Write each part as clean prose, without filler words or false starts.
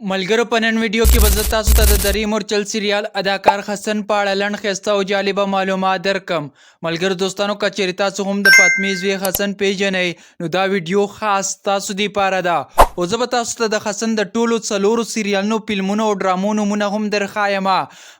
ملګرو په نن ویډیو کې به زه تاسو ته د درې مورچل سریال اداکار حسن په اړه لنډ ښایسته او جالبه معلومات درکم. ملګرو دوستانو که چیرې تاسو هم د فاطمې زوی حسن پیژنئ نو دا ویډیو خاص تاسو دپاره ده. او زه به تاسو ته د حسن د ټولو څلورو سریالونو فلمونو او ډرامو نومونه هم درښایم.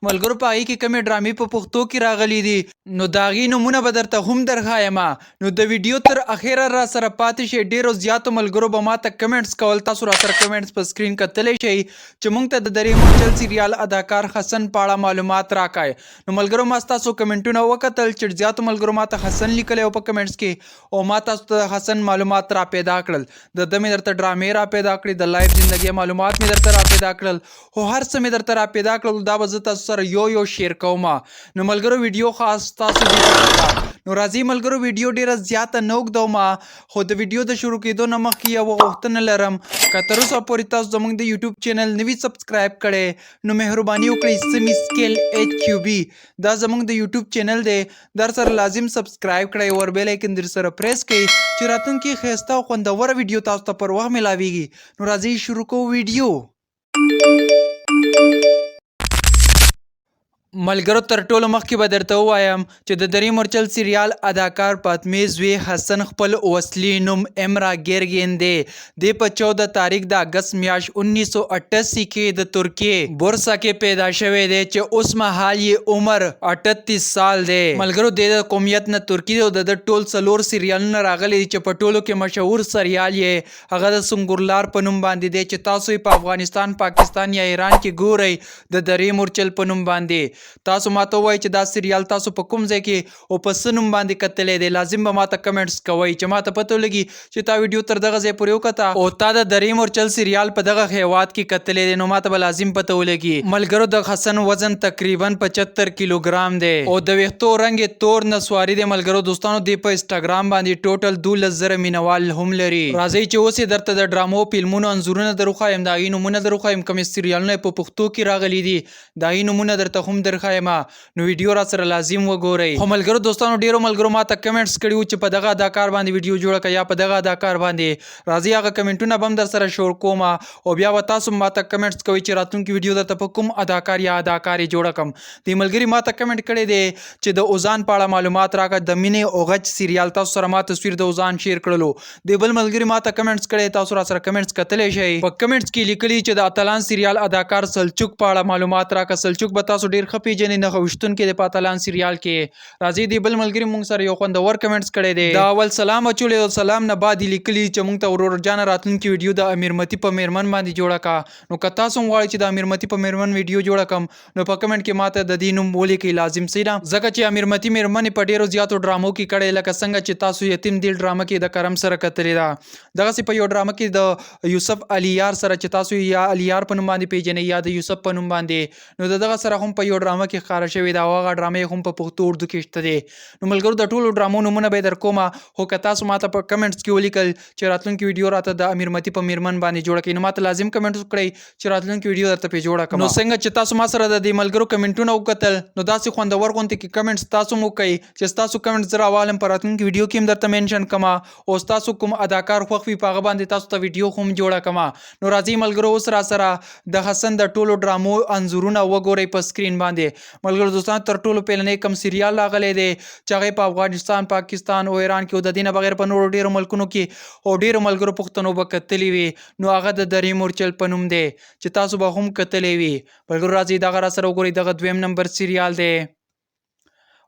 ملګرو په هغې کې کمې ډرامې په پښتو کې راغلي دي نو د هغې نومونه به درته هم درښایم. نو د ویډیو تر اخره را سره پاتې شئ. ډېرو زیاتو ملګرو به ما ته کمنټس کول، تاسو را سره کمنټس په سکرین کتلی شئ چې موږ ته د درې مورچل سریال اداکار حسن په اړه معلومات راکړئ. نو ملګرو ما ستاسو کمنټونه وکتل چې زیاتو ملګرو ما ته حسن لیکلی او په کمنټس کې، او ما تاسو ته د حسن معلومات را پیدا کړل. د ده مې درته ډرامې را پیدا کړې، د لایف زندګۍ معلومات مې درته را پیدا کړل، خو هر څه مې درته را پیدا کړل. دا به زه تاسو سره یو شیر کوم. نو ملګرو ویډیو خاص تاسو دپاره ده. نو راځئ ملګرو ویډیو ډېره زیاته نه اوږدوم، خو د ویډیو د شروع کېدو نه مخکې یوه غوښتنه لرم. که تر اوسه پورې تاسو زموږ د یوټیوب چینل نه وي سبسکرایب کړی نو مهرباني وکړئ سمی سکیل HQB دا زموږ د یوټیوب چینل دی، در سره لازم سبسکرایب کړئ، ور بیل آیکن در سره پریس کړئ چې راتلونکي ښایسته او خوندوره ویډیو تاسو ته پر وخت میلاویږي. نو راځئ شروع کوو ویډیو. ملګرو تر ټولو مخکې به درته ووایم چې د درې مورچل سریال اداکار فاطمې زوی حسن خپل اصلي نوم امرا ګیرګین دی. دی په 14 تاریخ د اګست میاشت 1988 کې د ترکیې بورسا کې پیدا شوی دی چې اوس مهال یې عمر 38 سال دی. ملګرو د قومیت نه ترکی دی او د ټول څلور سریالونه راغلي دي چې په ټولو کې مشهور سریال یې هغه د سنگورلار په نوم باندې دی چې تاسو یې په افغانستان، پاکستان یا ایران کې ګورئ د درې مورچل په نوم باندې. تاسو ماته ووایئ چې دا سریال تاسو په کوم ځای کې او په څه نوم باندې کتلی دی. لازم به ماته کمنټس کوئ چې ماته پته ولګي چې تا ویډیو تر دغه ځای پورې وکته او تا د درې مورچل سریال په دغه هیواد کې کتلی دی، نو ماته به لازم پته ولګي. ملګرو د حسن وزن تقریبا 75 کیلوګرام دی او د ویښتو رنګ یې تور نسواري دی. ملګرو دوستانو دی په انسټاګرام باندې ټوټل 12,000 مینوال هم لري. راځئ چې اوس یې درته د ډرامو، فلمونو انځورونه درښایم، د هغې نومونه درښایم، کومې سریالونه په پښتو کې راغلي دي د هغې نومونه درته هم درښایم. نو ویډیو را سره لازم وګورئ. خو ملګرو دوستانو ډیرو ملګرو ماته کمنټس کړي وو چې په دغه اداکار باندې ویډیو جوړه کړه یا په دغه اداکار باندې. راځئ هغه کمنټونه به هم در سره شور کوم او بیا به تاسو ماته کمنټس کوئ چې راتلونکي ویډیو درته په کوم اداکار یا اداکارې جوړه کړم. دې ملګري ماته کمنټ کړی دی چې د اوزان په اړه معلومات راکړه. د مینې او غچ سریال تاسو سره ما تصویر د اوزان شیر کړلو. د بل ملګري ماته کمنټس کړی، تاسو را سره کمنټس کتلی شئ. په کمنټس کې لیکلي چې د اتلان سریال اداکار سلچوک په اړه معلومات راکړه. سلچوک به تاسو ډیر ښه پیژنئ، نښه کې د پاتلان سریال کې. راځي دی بل ملګری مونږ سره یو خوندور کمنټس کړی دی. دا اول سلام اچولې او سلام نه بعد لیکلی چې مونږ ته ورور جان راتلونکي ویډیو د امیرمتی په میرمن باندې جوړه کا. نو که تاسو غواړئ چې د امیرمتی په میرمن ویډیو جوړه کم نو په کمنټ کې ماته د دې نوم ولیکئ لازم سیده، ځکه چې امیرمتی میرمن په ډیرو زیاتو ډرامو کې کړی، لکه څنګه چې تاسو یتیم دل ډرامه کې د کرم سره کتلې ده. دغسې په یو ډرامه کې د یوسف علیار سره چې تاسو یا علیار په نوم باندې پیژنئ یا د یوسف په نوم باندې، نو دغه سره هم په یو ډرامه کې ښکاره شوې ده او هغه ډرامې هم په پښتو اردو کې شته دي. نو ملګرو د ټولو ډرامو نومونه به در کومه، خو که تاسو ماته په کمنټس کې ولیکل چې راتلونکي ویډیو راته د امیرمتی په میرمن باندې جوړه کړئ، نو ماته لازم کمنټ وکړئ چې راتلونکي ویډیو درته پې جوړه کړم. نو څنګه چې تاسو ما سره د دې ملګرو کمنټونه وکتل نو داسې خوندور غوندې کې کمنټس تاسو مو کوئ چې ستاسو کمنټس زه راوالم په راتلونکي ویډیو کې هم درته مینشن کړم او ستاسو کوم اداکار خوښ وي په هغه باندې تاسو ته ویډیو هم جوړه کړم. نو راځئ ملګرو اوس را سره د حسن د ټولو ډرامو انځورونه وګورئ په سکرین باندې. ملګرو دوستانو تر ټولو پیلنی کوم سریال راغلی دی چې هغه په افغانستان، پاکستان او ایران کې او د دې نه بغیر په نورو ډیرو ملکونو کې او ډیرو ملګرو پښتنو به کتلی وي، نو هغه د درې مورچل په نوم دی چې تاسو به هم کتلی وي. ملګرو راځئ دغه را سره وګورئ، دغه 2 نمبر سریال دی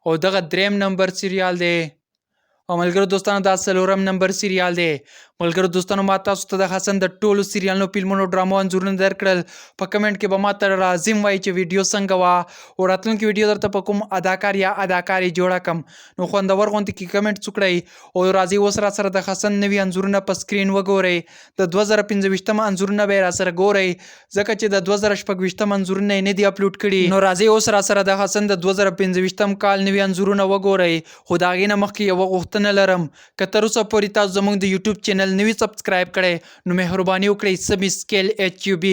او دغه 3 نمبر سریال دی او ملګرو دوستانو دا 4 نمبر سریال دی. ملګرو دوستانو ما تاسو ته د حسن د ټولو سریالونو، فلمونو، ډرامو انځورونه درکړل. په کمنټ کې به ما ته لازم وایي چې ویډیو څنګه وه او راتلونکي ویډیو درته په کوم اداکار یا اداکارې جوړه کړم. نو خوندور غوندې کې کمنټس وکړئ او راځئ اوس را سره د حسن نوي انځورونه په سکرین وګورئ. د 2025 انځورونه به یې را سره ګورئ ځکه چې د 2026 انځورونه یې نه دي اپلوډ کړي. نو راځئ اوس را سره د حسن د 2025 کال نوي انځورونه وګورئ. خو د هغې نه مخکې یوه غوښتنه لرم، که تر اوسه پورې تاسو زموږ د یوټیوب چینل چینل نوی سبسکرایب کړئ نو مهرباني وکړئ سبي سکیل HUB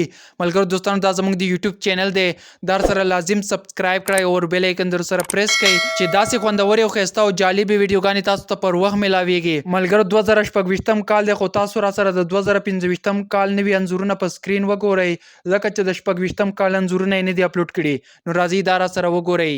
ملګرو دوستانو دا زموږ د یوټیوب چینل دی در سره لازم سبسکرایب کړئ او بیل آیکن در سره پریس کړئ چې داسې خوندورې او ښایسته او جالبې ویډیوګانې تاسو ته پر وخت ملاویږي ملګرو 2026 کال دی خو تاسو را سره د 2025 کال نوي انځورونه په سکرین وګورئ ځکه چې د 26 کال انځورونه یې نه دي اپلوډ کړي نو راځئ دا را سره وګورئ